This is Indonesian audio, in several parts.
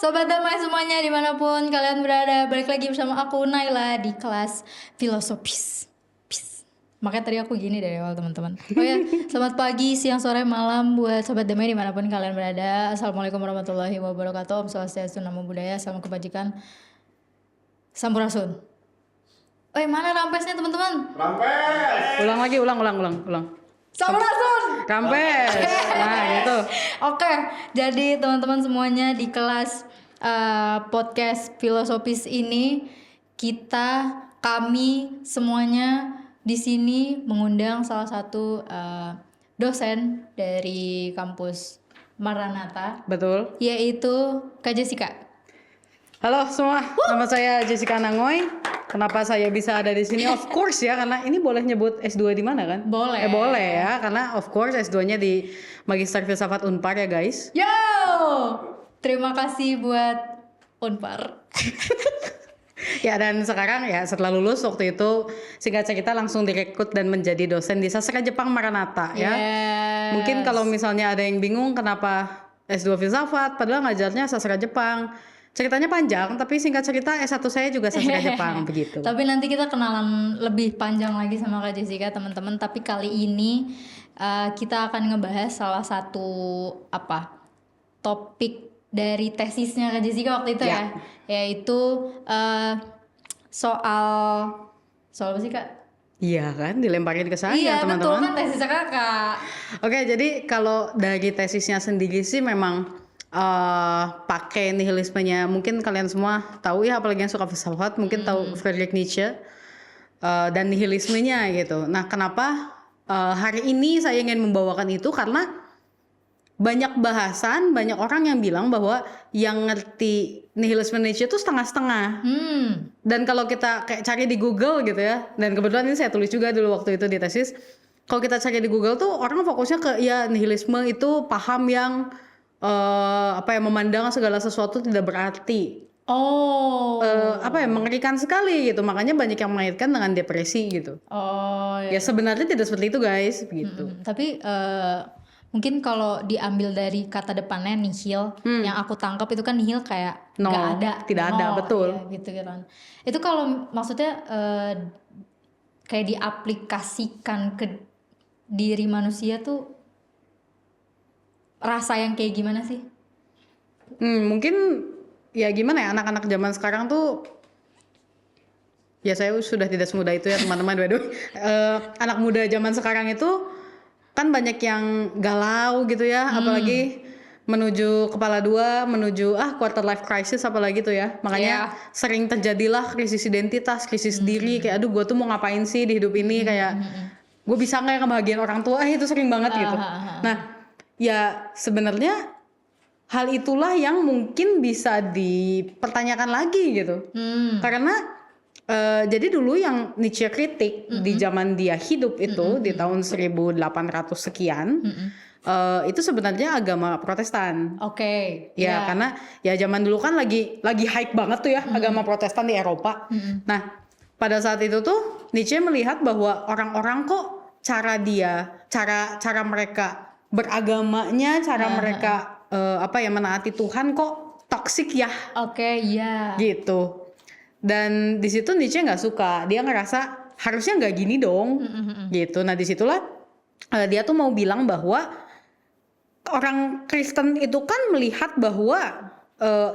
Sobat damai semuanya dimanapun kalian berada, balik lagi bersama aku Naila di kelas filosofis. Makanya tadi aku gini dari awal teman-teman. Oh ya, selamat pagi, siang, sore, malam buat sobat damai dimanapun kalian berada. Assalamualaikum warahmatullahi wabarakatuh. Om Swastiastu, Namo Buddhaya, salam kebajikan, Sampurasun. Mana rampesnya teman-teman? Rampes. Ulang lagi, ulang. Sampurasun. Rampes. Nah, gitu. Oke, jadi teman-teman semuanya di kelas podcast filosofis ini kami semuanya di sini mengundang salah satu dosen dari kampus Maranatha, Betul. yaitu Kak Jessica. Halo semua, nama saya Jessica Nangoy. Kenapa saya bisa ada di sini? Of course ya, karena ini boleh nyebut S2 di mana kan? Boleh. Boleh ya, karena of course S2-nya di Magister Filsafat Unpar ya guys. Yo, terima kasih buat Unpar. Ya, dan sekarang ya setelah lulus waktu itu singkat cerita langsung direkrut dan menjadi dosen di Sastra Jepang Maranatha ya. Yes. Mungkin kalau misalnya ada yang bingung kenapa S2 Filsafat padahal ngajarnya Sastra Jepang. Ceritanya panjang, tapi singkat cerita S1 saya juga sastra Jepang begitu. Tapi nanti kita kenalan lebih panjang lagi sama Kak Jessica teman-teman. Tapi kali ini kita akan ngebahas salah satu topik dari tesisnya Kak Jessica waktu itu ya, yaitu soal apa sih Kak? Iya kan, dilemparin ke saya iya, teman-teman. Iya betul kan tesisnya Kakak. Oke, jadi kalau dari tesisnya sendiri sih memang pakai nihilismenya, mungkin kalian semua tahu ya, apalagi yang suka filsafat mungkin tahu Friedrich Nietzsche dan nihilismenya gitu. Nah, kenapa hari ini saya ingin membawakan itu karena banyak bahasan, banyak orang yang bilang bahwa yang ngerti nihilisme Nietzsche itu setengah-setengah. Dan kalau kita kayak cari di Google gitu ya, dan kebetulan ini saya tulis juga dulu waktu itu di tesis, kalau kita cari di Google tuh orang fokusnya ke ya nihilisme itu paham yang memandang segala sesuatu tidak berarti. Mengerikan sekali gitu. Makanya banyak yang mengaitkan dengan depresi gitu. Iya. Ya sebenarnya tidak seperti itu guys, begitu. Tapi mungkin kalau diambil dari kata depannya nihil, yang aku tangkap itu kan nihil kayak nggak ada, tidak ada, betul. Ya, gitu kan. Itu kalau maksudnya kayak diaplikasikan ke diri manusia tuh rasa yang kayak gimana sih? Mungkin ya gimana ya, anak-anak zaman sekarang tuh ya saya sudah tidak semudah itu ya teman-teman. Anak muda zaman sekarang itu kan banyak yang galau gitu ya, apalagi menuju kepala dua, menuju quarter life crisis apalagi tuh ya. Makanya sering terjadilah krisis identitas, krisis diri, kayak aduh gue tuh mau ngapain sih di hidup ini, kayak gue bisa nggak ya kebahagiaan orang tua, itu sering banget gitu. Nah, ya sebenarnya hal itulah yang mungkin bisa dipertanyakan lagi gitu. Karena jadi dulu yang Nietzsche kritik di zaman dia hidup itu di tahun 1800 sekian, itu sebenarnya agama Protestan. Ya karena ya zaman dulu kan lagi hype banget tuh ya agama Protestan di Eropa. Nah, pada saat itu tuh Nietzsche melihat bahwa orang-orang kok cara mereka beragamanya, cara mereka menaati Tuhan kok toksik ya. Gitu. Dan di situ Nietzsche nggak suka, dia ngerasa harusnya nggak gini dong, gitu. Nah disitulah dia tuh mau bilang bahwa orang Kristen itu kan melihat bahwa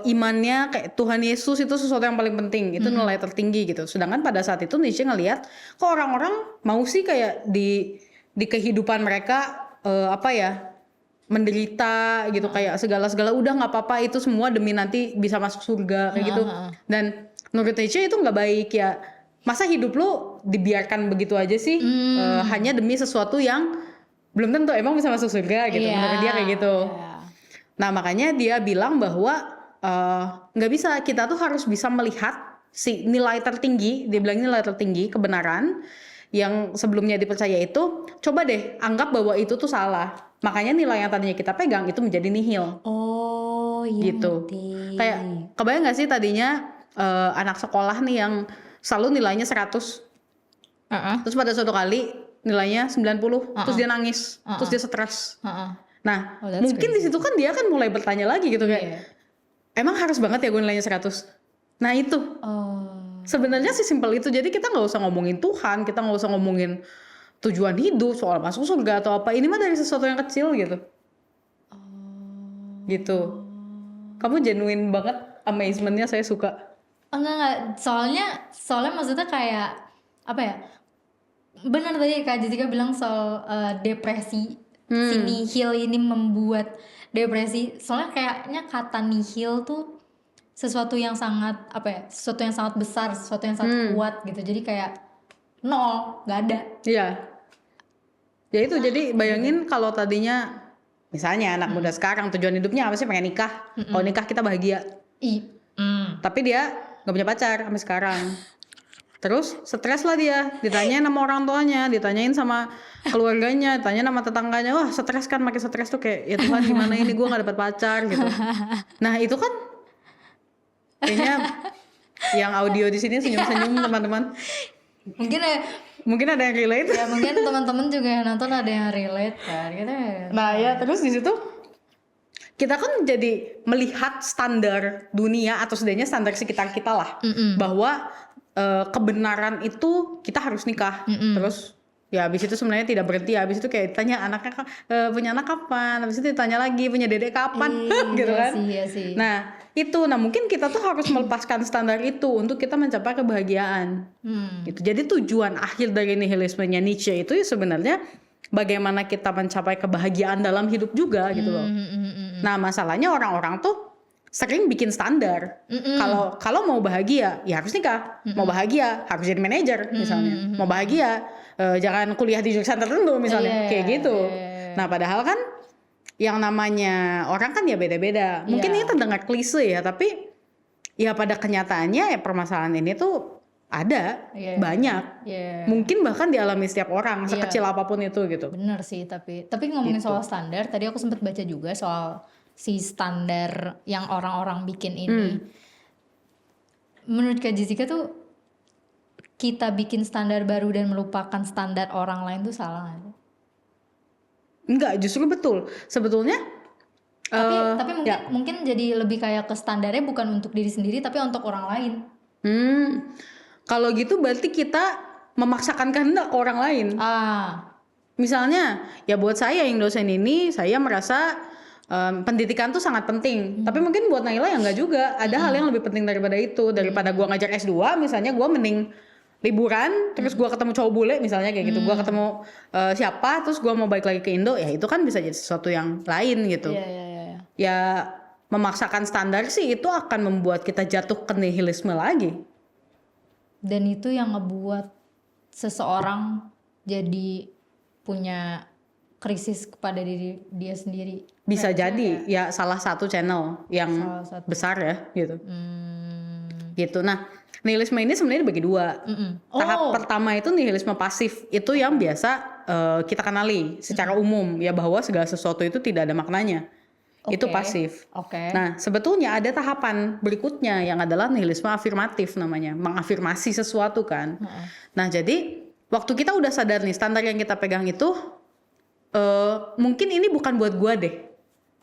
imannya kayak Tuhan Yesus itu sesuatu yang paling penting, itu nilai tertinggi gitu. Sedangkan pada saat itu Nietzsche ngelihat kok orang-orang mau sih kayak di kehidupan mereka menderita gitu, kayak segala udah nggak apa-apa, itu semua demi nanti bisa masuk surga kayak gitu. Dan menurut Nietzsche itu nggak baik ya, masa hidup lu dibiarkan begitu aja sih, hanya demi sesuatu yang belum tentu emang bisa masuk surga gitu. Menurut dia kayak gitu. Nah makanya dia bilang bahwa nggak bisa, kita tuh harus bisa melihat si nilai tertinggi, dia bilang nilai tertinggi kebenaran yang sebelumnya dipercaya itu, coba deh anggap bahwa itu tuh salah. Makanya nilai yang tadinya kita pegang itu menjadi nihil. Gitu. Kayak kebayang gak sih tadinya anak sekolah nih yang selalu nilainya 100. Terus pada suatu kali nilainya 90, terus dia nangis, terus dia stres. Nah, mungkin di situ kan dia kan mulai bertanya lagi gitu kayak emang harus banget ya gue nilainya 100. Nah itu Oh. sebenarnya sih simpel itu. Jadi kita nggak usah ngomongin Tuhan, kita nggak usah ngomongin tujuan hidup, soal masuk surga atau apa. Ini mah dari sesuatu yang kecil gitu. Gitu. Kamu genuine banget, amazement-nya saya suka. Enggak. Soalnya maksudnya kayak apa ya? Benar tadi Kak Jessica bilang soal depresi. Si nihil ini membuat depresi. Soalnya kayaknya kata nihil tuh sesuatu yang sangat apa ya? Sesuatu yang sangat besar, sesuatu yang sangat kuat gitu. Jadi kayak nol, nggak ada. Iya. Ya itu, jadi bayangin kalau tadinya misalnya anak muda sekarang tujuan hidupnya apa sih? Pengen nikah. Kalau nikah kita bahagia. Tapi dia nggak punya pacar sampai sekarang. Terus stres lah dia, ditanyain sama orang tuanya, ditanyain sama keluarganya, ditanyain sama tetangganya. Wah stres kan, makin stres tuh kayak ya Tuhan gimana ini gue nggak dapat pacar gitu. Nah itu kan kayaknya yang audio di sini senyum-senyum teman-teman. Mungkin ada yang relate. Ya mungkin teman-teman juga yang nonton ada yang relate kan gitu. Nah ya terus di situ kita kan jadi melihat standar dunia atau setidaknya standar sekitar kita lah, bahwa kebenaran itu kita harus nikah. Terus ya habis itu sebenarnya tidak berhenti, habis itu kayak ditanya anaknya punya anak kapan, habis itu ditanya lagi punya dedek kapan. Gitu kan. Iya sih. Nah itu, nah mungkin kita tuh harus melepaskan standar itu untuk kita mencapai kebahagiaan. Gitu. Jadi tujuan akhir dari nihilismenya Nietzsche itu ya sebenarnya bagaimana kita mencapai kebahagiaan dalam hidup juga gitu loh. Nah masalahnya orang-orang tuh sering bikin standar. Kalau mau bahagia ya harus nikah, mau bahagia harus jadi manajer misalnya, mau bahagia jangan kuliah di jurusan tertentu misalnya, kayak gitu. Nah padahal kan yang namanya orang kan ya beda-beda. Mungkin ini terdengar klise ya, tapi ya pada kenyataannya ya permasalahan ini tuh ada, banyak. Mungkin bahkan dialami setiap orang, sekecil apapun itu gitu. Bener sih, tapi ngomongin soal standar, tadi aku sempat baca juga soal si standar yang orang-orang bikin ini. Menurut Kak Jessica tuh kita bikin standar baru dan melupakan standar orang lain tuh salah nggak sih? Enggak, justru betul. Sebetulnya tapi mungkin jadi lebih kayak ke standarnya bukan untuk diri sendiri tapi untuk orang lain. Kalau gitu berarti kita memaksakan kehendak ke orang lain. Misalnya, ya buat saya yang dosen ini, saya merasa pendidikan tuh sangat penting. Tapi mungkin buat Naila ya enggak juga. Ada hal yang lebih penting daripada itu. Daripada gua ngajar S2, misalnya gua mending liburan, terus gua ketemu cowok bule misalnya kayak gitu. Gua ketemu siapa, terus gua mau balik lagi ke Indo, ya itu kan bisa jadi sesuatu yang lain gitu. Ya memaksakan standar sih itu akan membuat kita jatuh ke nihilisme lagi. Dan itu yang ngebuat seseorang jadi punya krisis kepada diri dia sendiri. Bisa jadi ya salah satu channel yang besar ya gitu. Gitu. Nah, nihilisme ini sebenarnya dibagi dua. Tahap pertama itu nihilisme pasif. Itu yang biasa kita kenali secara umum ya, bahwa segala sesuatu itu tidak ada maknanya. Itu pasif. Nah, sebetulnya ada tahapan berikutnya yang adalah nihilisme afirmatif namanya, mengafirmasi sesuatu kan. Nah, jadi waktu kita udah sadar nih standar yang kita pegang itu mungkin ini bukan buat gua deh.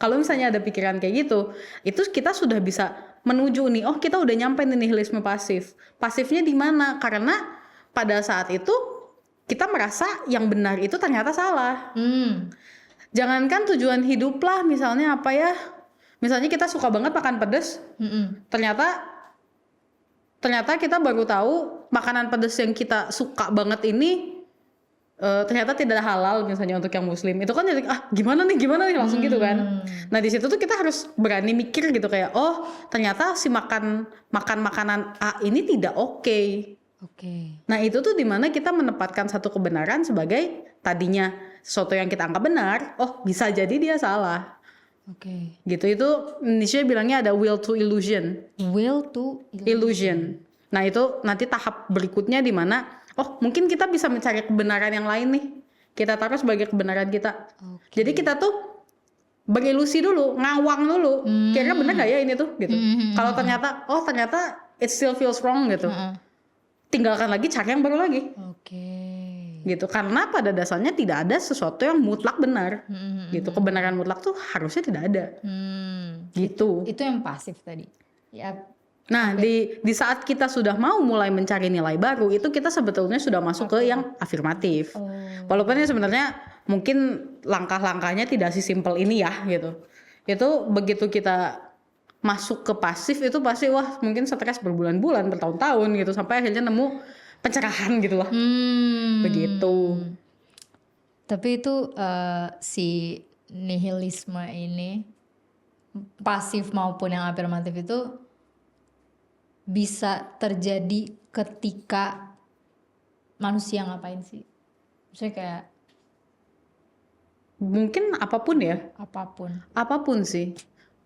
Kalau misalnya ada pikiran kayak gitu, itu kita sudah bisa menuju nih, oh kita udah nyampe nih nihilisme pasif. Pasifnya di mana? Karena pada saat itu kita merasa yang benar itu ternyata salah. Jangankan tujuan hidup lah, misalnya apa ya? Misalnya kita suka banget makan pedas, ternyata kita baru tahu makanan pedas yang kita suka banget ini ternyata tidak halal misalnya untuk yang muslim. Itu kan jadi gimana nih langsung gitu kan. Nah di situ tuh kita harus berani mikir gitu kayak, oh ternyata si makan makanan A ini tidak oke. Nah itu tuh dimana kita menempatkan satu kebenaran sebagai tadinya sesuatu yang kita anggap benar, oh bisa jadi dia salah. Gitu, itu Nietzsche bilangnya ada will to illusion. Illusion. Nah itu nanti tahap berikutnya di mana oh mungkin kita bisa mencari kebenaran yang lain nih, kita taruh sebagai kebenaran kita. Jadi kita tuh berilusi dulu, ngawang dulu, kira-kira benar gak ya ini tuh gitu. Kalau ternyata it still feels wrong gitu, tinggalkan lagi, cari yang baru lagi. gitu. Karena pada dasarnya tidak ada sesuatu yang mutlak benar, gitu. Kebenaran mutlak tuh harusnya tidak ada, gitu. Itu yang pasif tadi. Ya. Nah, di saat kita sudah mau mulai mencari nilai baru, itu kita sebetulnya sudah masuk ke yang afirmatif. Walaupun ya sebenarnya mungkin langkah-langkahnya tidak sesimpel ini ya, gitu. Itu begitu kita masuk ke pasif itu pasti wah mungkin stres berbulan-bulan, bertahun-tahun gitu sampai akhirnya nemu pencerahan gitu lah. Begitu. Tapi itu si nihilisme ini pasif maupun yang afirmatif itu bisa terjadi ketika manusia ngapain sih? Maksudnya kayak mungkin apapun ya. Apapun sih.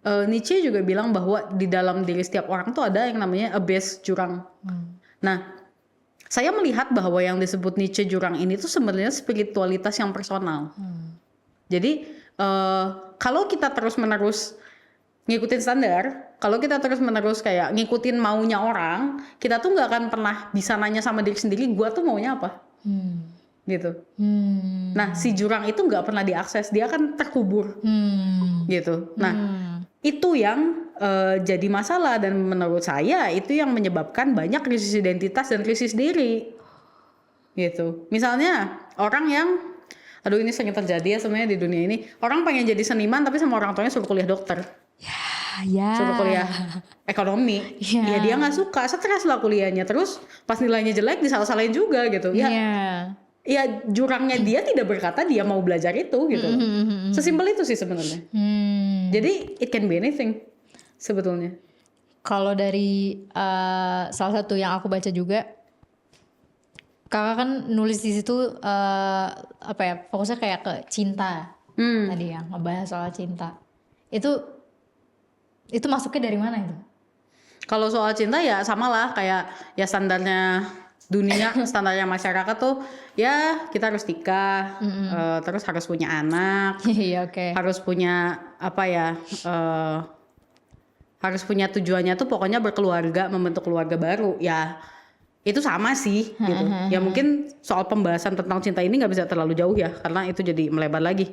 Nietzsche juga bilang bahwa di dalam diri setiap orang tuh ada yang namanya abyss, jurang. Nah, saya melihat bahwa yang disebut Nietzsche jurang ini tuh sebenarnya spiritualitas yang personal. Jadi kalau kita terus-menerus ngikutin standar, kalau kita terus-menerus kayak ngikutin maunya orang, kita tuh nggak akan pernah bisa nanya sama diri sendiri, gua tuh maunya apa, gitu. Nah, si jurang itu nggak pernah diakses, dia akan terkubur, gitu. Nah, itu yang jadi masalah dan menurut saya itu yang menyebabkan banyak krisis identitas dan krisis diri, gitu. Misalnya orang yang aduh ini sering terjadi ya sebenarnya di dunia ini, orang pengen jadi seniman tapi sama orang tuanya suruh kuliah dokter. Suruh kuliah ekonomi, ya dia nggak suka, stres lah kuliahnya, terus pas nilainya jelek disalah-salahin juga gitu, ya jurangnya dia tidak berkata dia mau belajar itu gitu, sesimpel itu sih sebenarnya. Jadi it can be anything sebetulnya. Kalau dari salah satu yang aku baca juga, kakak kan nulis di situ apa ya, fokusnya kayak ke cinta tadi yang ngebahas soal cinta. Itu masuknya dari mana itu? Kalau soal cinta ya samalah kayak ya standarnya dunia, standarnya masyarakat tuh ya kita harus nikah, terus harus punya anak, harus punya apa ya, harus punya tujuannya tuh pokoknya berkeluarga, membentuk keluarga baru ya. Itu sama sih gitu. Ya mungkin soal pembahasan tentang cinta ini nggak bisa terlalu jauh ya karena itu jadi melebar lagi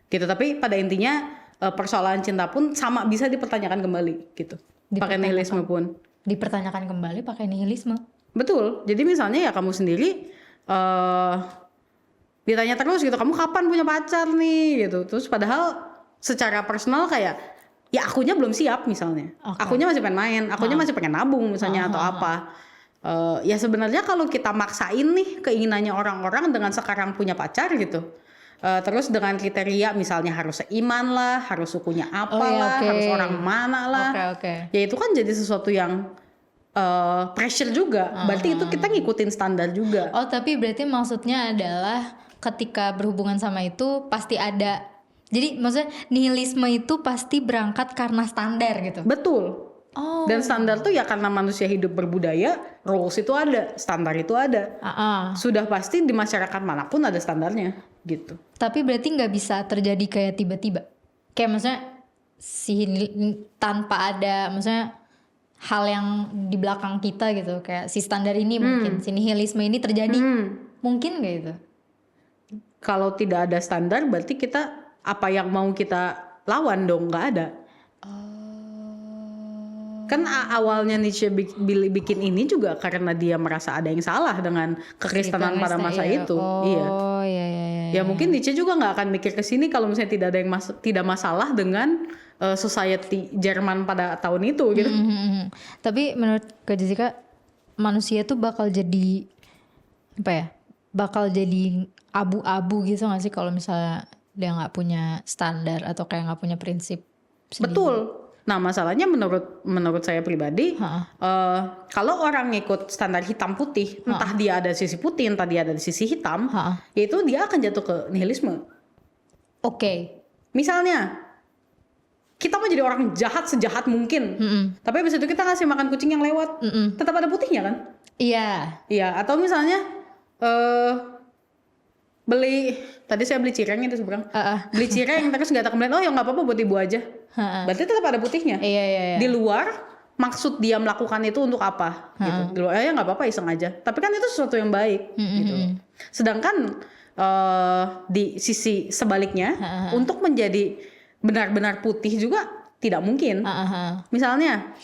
gitu. Tapi pada intinya persoalan cinta pun sama bisa dipertanyakan kembali gitu. Pakai nihilisme pun. Dipertanyakan kembali pakai nihilisme. Betul. Jadi misalnya ya kamu sendiri ditanya terus gitu, kamu kapan punya pacar nih gitu. Terus padahal secara personal kayak ya akunya belum siap misalnya. Akunya masih pengen main, akunya masih pengen nabung misalnya atau apa. Ya sebenarnya kalau kita maksain nih keinginannya orang-orang dengan sekarang punya pacar gitu. Terus dengan kriteria misalnya harus seiman lah, harus sukunya apalah, harus orang mana lah. Ya itu kan jadi sesuatu yang pressure juga. Berarti itu kita ngikutin standar juga. Oh, tapi berarti maksudnya adalah ketika berhubungan sama itu pasti ada. Jadi maksudnya nihilisme itu pasti berangkat karena standar gitu. Betul. Dan standar tuh ya karena manusia hidup berbudaya, rules itu ada, standar itu ada. Sudah pasti di masyarakat manapun ada standarnya gitu. Tapi berarti nggak bisa terjadi kayak tiba-tiba. Kayak maksudnya tanpa ada maksudnya hal yang di belakang kita gitu. Kayak si standar ini mungkin, si nihilisme ini terjadi. Mungkin nggak itu? Kalau tidak ada standar berarti kita apa yang mau kita lawan dong, nggak ada. Kan awalnya Nietzsche bikin ini juga karena dia merasa ada yang salah dengan kekristenan pada masa itu. Iya. Ya mungkin Nietzsche juga nggak akan mikir ke sini kalau misalnya tidak ada yang tidak masalah dengan society Jerman pada tahun itu gitu. Tapi menurut Kak Jessica, manusia tuh bakal jadi apa ya? Bakal jadi abu-abu gitu nggak sih kalau misalnya dia nggak punya standar atau kayak nggak punya prinsip sendiri? Betul. Nah masalahnya menurut saya pribadi, kalau orang ngikut standar hitam putih, entah dia ada sisi putih, entah dia ada di sisi hitam, yaitu dia akan jatuh ke nihilisme. Misalnya, kita mau jadi orang jahat sejahat mungkin, tapi habis itu kita ngasih makan kucing yang lewat, tetap ada putihnya kan? Iya. Atau misalnya tadi saya beli cireng itu seberang, beli cireng terus nggak tak kemudian, oh ya nggak apa-apa buat ibu aja. Berarti tetap ada putihnya. Di luar maksud dia melakukan itu untuk apa? Gitu. Di luar ya nggak apa-apa iseng aja. Tapi kan itu sesuatu yang baik. Gitu. Sedangkan di sisi sebaliknya, untuk menjadi benar-benar putih juga tidak mungkin. Misalnya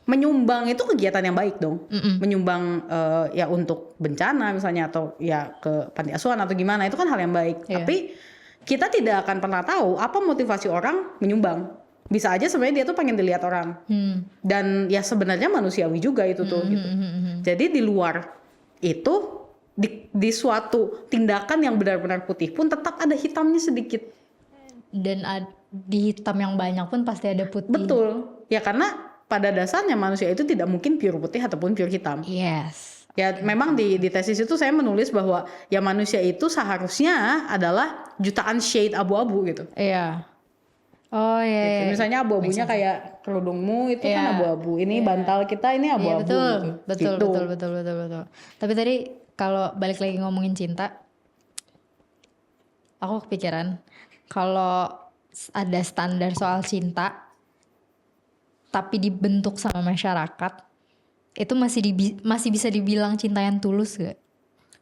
menyumbang itu kegiatan yang baik dong. Menyumbang ya untuk bencana misalnya, atau ya ke panti asuhan atau gimana, itu kan hal yang baik. Tapi kita tidak akan pernah tahu apa motivasi orang menyumbang. Bisa aja sebenarnya dia tuh pengen dilihat orang. Dan ya sebenarnya manusiawi juga itu tuh gitu. Jadi di luar itu, di suatu tindakan yang benar-benar putih pun tetap ada hitamnya sedikit. Dan di hitam yang banyak pun pasti ada putih. Betul. Ya karena pada dasarnya manusia itu tidak mungkin pure putih ataupun pure hitam. Yes. Ya memang di tesis itu saya menulis bahwa ya manusia itu seharusnya adalah jutaan shade abu-abu gitu. Iya. Oh iya. Gitu. Misalnya abu-abunya kayak kerudungmu itu kan abu-abu. Ini bantal kita ini abu-abu. Betul. Gitu. Betul, Gitu. betul. Tapi tadi kalau balik lagi ngomongin cinta, aku kepikiran kalau ada standar soal cinta tapi dibentuk sama masyarakat, itu masih bisa dibilang cinta yang tulus gak?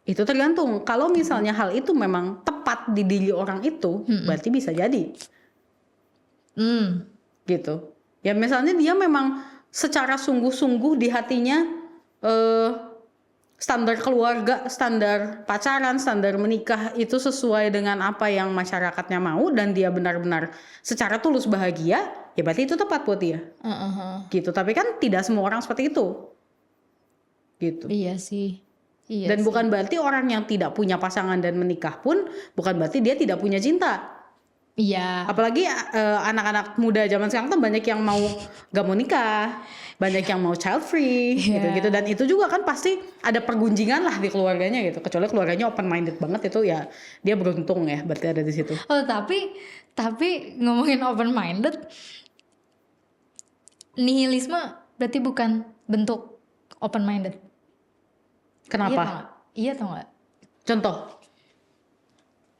Itu tergantung. Kalau misalnya hal itu memang tepat di diri orang itu, berarti bisa jadi. Gitu. Ya misalnya dia memang secara sungguh-sungguh di hatinya standar keluarga, standar pacaran, standar menikah itu sesuai dengan apa yang masyarakatnya mau, dan dia benar-benar secara tulus bahagia, ya berarti itu tepat buat dia. Gitu. Tapi kan tidak semua orang seperti itu. Gitu. Iya sih. Dan bukan berarti orang yang tidak punya pasangan dan menikah pun bukan berarti dia tidak punya cinta. Iya. Apalagi anak-anak muda zaman sekarang tuh banyak yang gak mau nikah, banyak yang mau child free, gitu-gitu. Dan itu juga kan pasti ada pergunjingan lah di keluarganya gitu. Kecuali keluarganya open minded banget, itu ya dia beruntung ya, berarti ada di situ. Oh tapi ngomongin open minded, nihilisme berarti bukan bentuk open minded. Kenapa? Iya tau nggak? Contoh?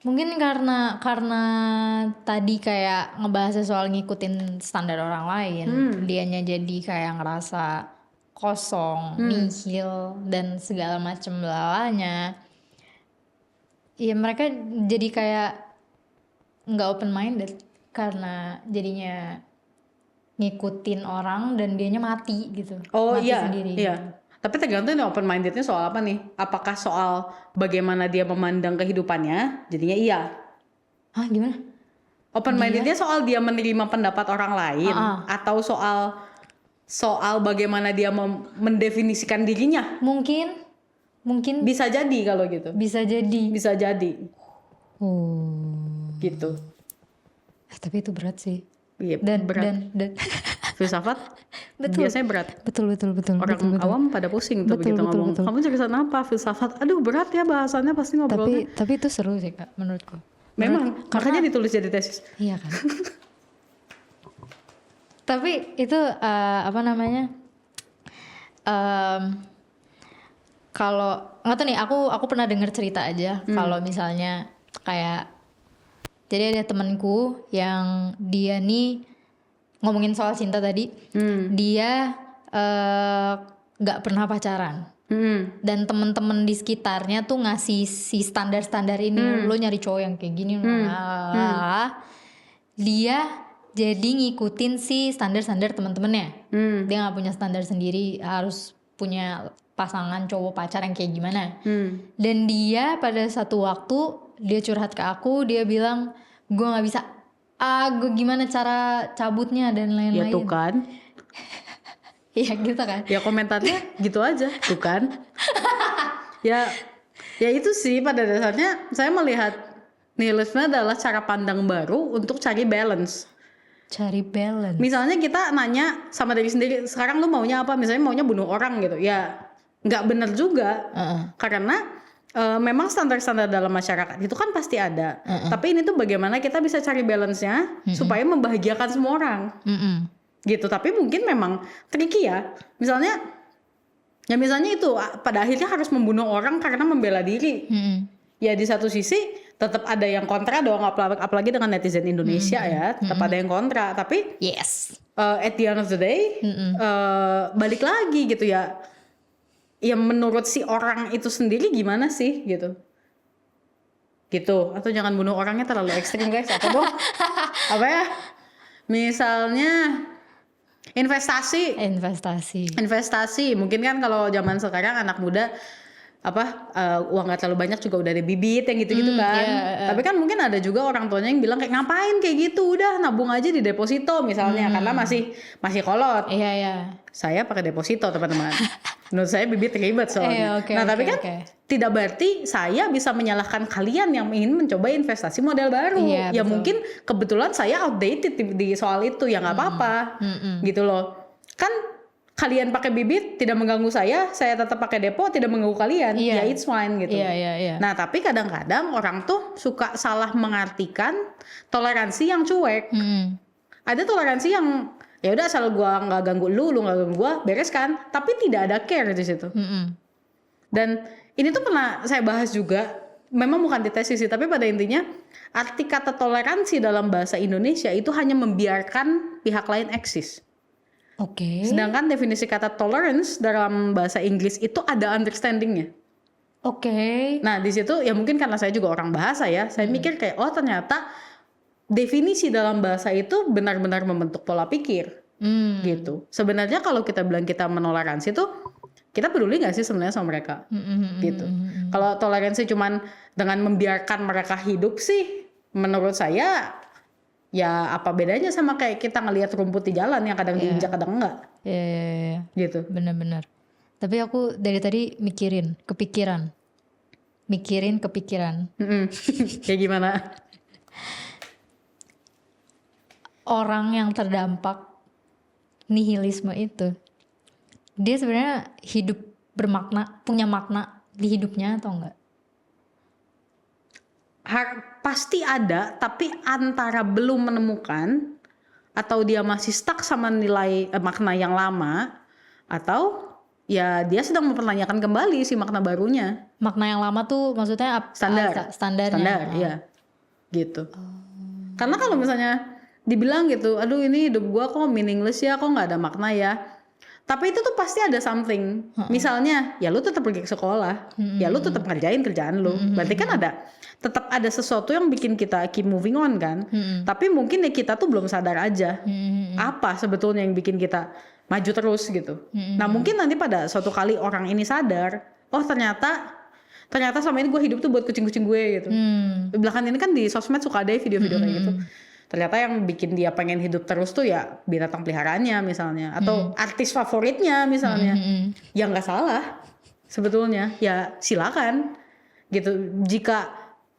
Mungkin karena tadi kayak ngebahas soal ngikutin standar orang lain, dianya jadi kayak ngerasa kosong, nihil dan segala macem lalanya. Ya mereka jadi kayak nggak open minded karena jadinya ngikutin orang dan dianya mati gitu. Oh mati iya, sendiri. iya. Tapi tergantung nih open mindednya soal apa nih? Apakah soal bagaimana dia memandang kehidupannya? Jadinya iya. Hah gimana? Open mindednya soal dia menerima pendapat orang lain, atau soal bagaimana dia mendefinisikan dirinya? Mungkin Bisa jadi kalau gitu. bisa jadi. Bisa jadi. Gitu. Tapi itu berat sih. Iya, Dan berat. dan Filsafat biasanya berat. betul. Orang awam pada pusing tuh begitu ngomong. Kamu jurusan apa? Filsafat. Aduh berat ya bahasannya, pasti ngobrolnya. Tapi itu seru sih Kak menurutku. Memang, makanya ditulis jadi tesis. Iya kan. Tapi itu apa namanya? Kalau nggak tahu nih, aku pernah dengar cerita aja kalau misalnya kayak, jadi ada temanku yang dia nih ngomongin soal cinta tadi, dia nggak pernah pacaran. Dan temen-temen di sekitarnya tuh ngasih si standar-standar ini, lo nyari cowok yang kayak gini, dia jadi ngikutin si standar-standar teman-temannya. Dia nggak punya standar sendiri, harus punya pasangan cowok pacar yang kayak gimana. Dan dia pada satu waktu dia curhat ke aku, dia bilang gue nggak bisa, gue gimana cara cabutnya dan lain-lain. Ya tuh kan. Iya gitu kan. Ya komentarnya gitu aja, tuh kan. ya itu sih pada dasarnya saya melihat nihilisme adalah cara pandang baru untuk cari balance. Cari balance. Misalnya kita nanya sama diri sendiri, sekarang lu maunya apa? Misalnya maunya bunuh orang gitu. Ya nggak bener juga. Karena memang standar-standar dalam masyarakat itu kan pasti ada. Tapi ini tuh bagaimana kita bisa cari balance-nya supaya membahagiakan semua orang. Gitu. Tapi mungkin memang tricky ya. Misalnya itu pada akhirnya harus membunuh orang karena membela diri. Ya di satu sisi tetap ada yang kontra dong, apalagi dengan netizen Indonesia ya, tetap ada yang kontra. Tapi yes, at the end of the day balik lagi gitu ya. Ya menurut si orang itu sendiri gimana sih gitu. gitu. Atau jangan bunuh orangnya terlalu ekstrim guys. Apa dong? Apa ya? Misalnya investasi. Investasi mungkin kan kalau zaman sekarang anak muda uang nggak terlalu banyak juga udah ada bibit yang gitu-gitu kan. Tapi kan mungkin ada juga orang tuanya yang bilang kayak ngapain kayak gitu, udah nabung aja di deposito misalnya karena masih kolot. Iya. Saya pakai deposito teman-teman. Menurut saya bibit ribet soalnya. Tapi kan tidak berarti saya bisa menyalahkan kalian yang ingin mencoba investasi model baru. Ya betul. mungkin kebetulan saya outdated di soal itu, ya nggak apa-apa. Gitu loh. Kan kalian pakai bibit tidak mengganggu saya tetap pakai depo tidak mengganggu kalian. Ya it's fine gitu. Iya. Nah, tapi kadang-kadang orang tuh suka salah mengartikan toleransi yang cuek. Ada toleransi yang ya udah asal gua nggak ganggu lu nggak ganggu gua, beres kan? Tapi tidak ada care di situ. Dan ini tuh pernah saya bahas juga, memang bukan di tesis sih, tapi pada intinya arti kata toleransi dalam bahasa Indonesia itu hanya membiarkan pihak lain eksis. Sedangkan definisi kata tolerance dalam bahasa Inggris itu ada understandingnya. Nah di situ ya mungkin karena saya juga orang bahasa ya, saya mikir kayak ternyata definisi dalam bahasa itu benar-benar membentuk pola pikir. Gitu. Sebenarnya kalau kita bilang kita menoleransi tuh kita peduli nggak sih sebenarnya sama mereka? Gitu. Kalau toleransi cuman dengan membiarkan mereka hidup sih, menurut saya ya apa bedanya sama kayak kita ngelihat rumput di jalan yang kadang diinjak kadang enggak. Iya. Gitu. Benar-benar. Tapi aku dari tadi kepikiran. Kayak gimana? Orang yang terdampak nihilisme itu, dia sebenarnya hidup bermakna, punya makna di hidupnya atau enggak? Pasti ada, tapi antara belum menemukan atau dia masih stuck sama nilai makna yang lama, atau ya dia sedang mempertanyakan kembali si makna barunya. Makna yang lama tuh maksudnya standarnya. Standar, iya. Gitu. Karena kalau misalnya dibilang gitu, aduh ini hidup gua kok meaningless ya, kok nggak ada makna ya. Tapi itu tuh pasti ada something. Misalnya, ya lu tetap pergi ke sekolah, ya lu tetap ngerjain kerjaan lu. Berarti kan tetap ada sesuatu yang bikin kita keep moving on kan. Tapi mungkin ya kita tuh belum sadar aja apa sebetulnya yang bikin kita maju terus gitu. Nah mungkin nanti pada suatu kali orang ini sadar, ternyata selama ini gue hidup tuh buat kucing-kucing gue gitu. Belakangan ini kan di sosmed suka ada video-video kayak gitu. Ternyata yang bikin dia pengen hidup terus tuh ya binatang peliharaannya misalnya, atau artis favoritnya misalnya. Ya nggak salah sebetulnya, ya silakan gitu. Jika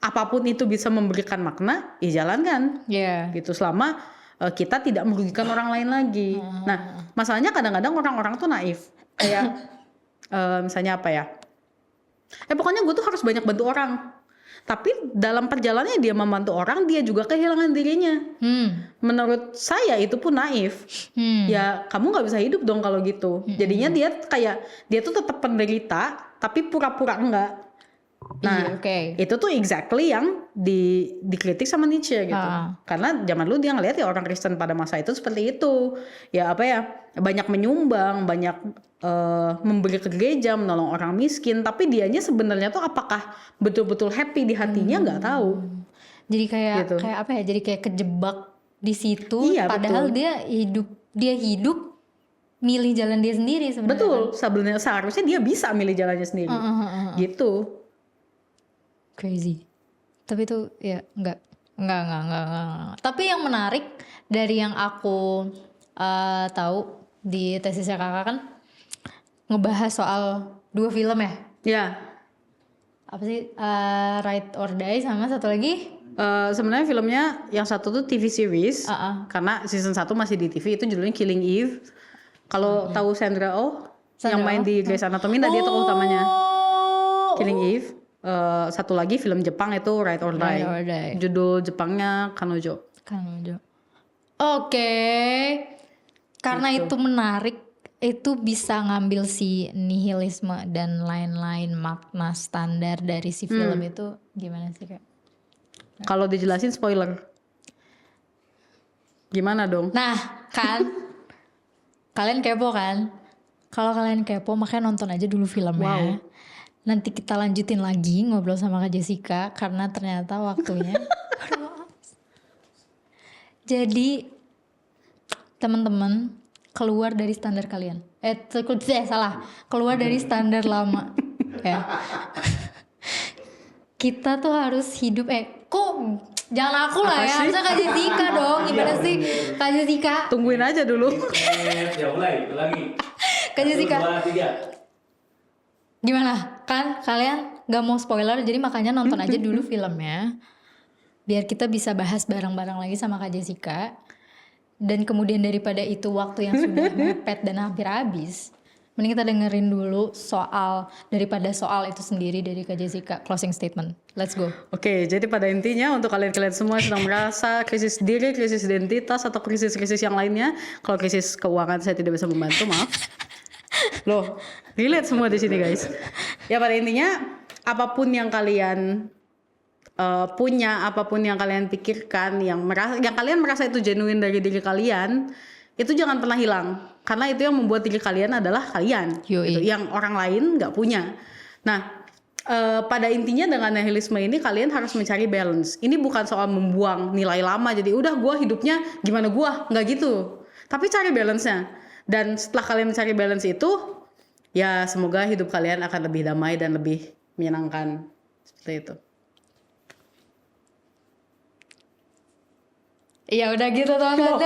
apapun itu bisa memberikan makna, ya jalankan. Gitu selama kita tidak merugikan orang lain lagi. Nah masalahnya kadang-kadang orang-orang tuh naif, kayak misalnya apa ya, pokoknya gue tuh harus banyak bantu orang. Tapi dalam perjalanannya dia membantu orang, dia juga kehilangan dirinya. Menurut saya itu pun naif. Ya kamu nggak bisa hidup dong kalau gitu. Jadinya dia tuh tetap penderita, tapi pura-pura enggak. Nah itu tuh exactly yang dikritik sama Nietzsche gitu. Karena zaman dulu dia ngelihat ya orang Kristen pada masa itu seperti itu. Ya banyak menyumbang, banyak memberi ke gereja, menolong orang miskin, tapi dianya sebenarnya tuh apakah betul-betul happy di hatinya nggak tahu. Jadi kayak gitu. Kayak apa ya? Jadi kayak kejebak di situ. Padahal betul. dia hidup milih jalan dia sendiri sebenarnya. Betul. Sebenarnya seharusnya dia bisa milih jalannya sendiri. Gitu. Crazy. Tapi itu ya enggak. Tapi yang menarik dari yang aku tahu di tesisnya kakak kan ngebahas soal 2 film ya? Ya. Apa sih? Ride or Die sama satu lagi? Sebenarnya filmnya yang satu tuh TV series. Karena season 1 masih di TV, itu judulnya Killing Eve. Kalau tahu Sandra Oh yang main di Grey's Anatomy, dia tokoh utamanya. Killing Eve. Satu lagi film Jepang itu Ride or Die. Judul Jepangnya Kanojo. Oke. Karena itu menarik, itu bisa ngambil si nihilisme dan lain-lain makna standar dari si film itu gimana sih Kak? Kalau dijelasin spoiler. Gimana dong? Nah kan, kalian kepo kan? Kalau kalian kepo makanya nonton aja dulu filmnya. nanti kita lanjutin lagi ngobrol sama Kak Jessica karena ternyata waktunya. Aduh, maaf. Jadi teman-teman keluar dari standar kalian. Salah. Keluar dari standar lama. Ya. Kita tuh harus hidup kok jangan aku lah Apa ya, sih? harusnya Kak Jessica dong. Gimana sih Kak Jessica? Tungguin aja dulu. Ya mulai lagi. Kak Jessica. 1, 2, 3. Gimana? Kan kalian gak mau spoiler, jadi makanya nonton aja dulu filmnya. Biar kita bisa bahas bareng-bareng lagi sama Kak Jessica. Dan kemudian daripada itu waktu yang sudah mepet dan hampir habis, mending kita dengerin dulu daripada soal itu sendiri dari Kak Jessica. Closing statement. Let's go. Oke, jadi pada intinya untuk kalian-kalian semua yang sedang merasa krisis diri, krisis identitas, atau krisis-krisis yang lainnya, kalau krisis keuangan saya tidak bisa membantu, maaf. Loh, relate semua di sini guys. Ya pada intinya, apapun yang kalian punya, apapun yang kalian pikirkan, yang kalian merasa itu genuine dari diri kalian, itu jangan pernah hilang. Karena itu yang membuat diri kalian adalah kalian. Yoi. Gitu, yang orang lain nggak punya. Nah, pada intinya dengan nihilisme ini kalian harus mencari balance. Ini bukan soal membuang nilai lama, jadi udah gue hidupnya gimana gue, nggak gitu. Tapi cari balance-nya. Dan setelah kalian mencari balance itu, ya semoga hidup kalian akan lebih damai dan lebih menyenangkan. Seperti itu. Ya udah gitu teman-teman,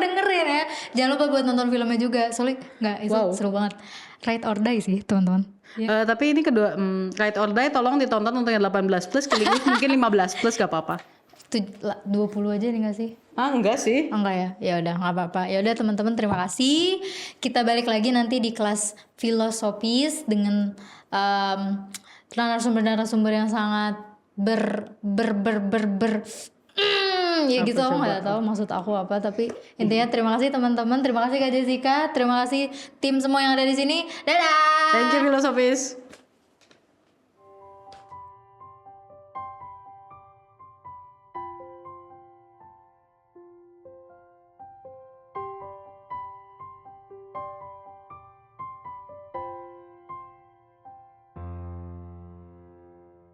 dengerin ya. Jangan lupa buat nonton filmnya juga, soalnya itu seru banget. Ride or Die sih teman-teman. Tapi ini kedua, Ride or Die tolong ditonton untuk yang 18 plus, mungkin 15 plus gak apa-apa. 20 aja nih gak sih? Enggak sih. Enggak ya? Ya udah nggak apa-apa. Ya udah teman-teman, terima kasih. Kita balik lagi nanti di kelas filosofis dengan narasumber-narasumber yang sangat ya gitu, aku nggak tahu maksud aku apa, tapi intinya terima kasih teman-teman, terima kasih Kak Jessica, terima kasih tim semua yang ada di sini. Dadah. Thank you filosofis.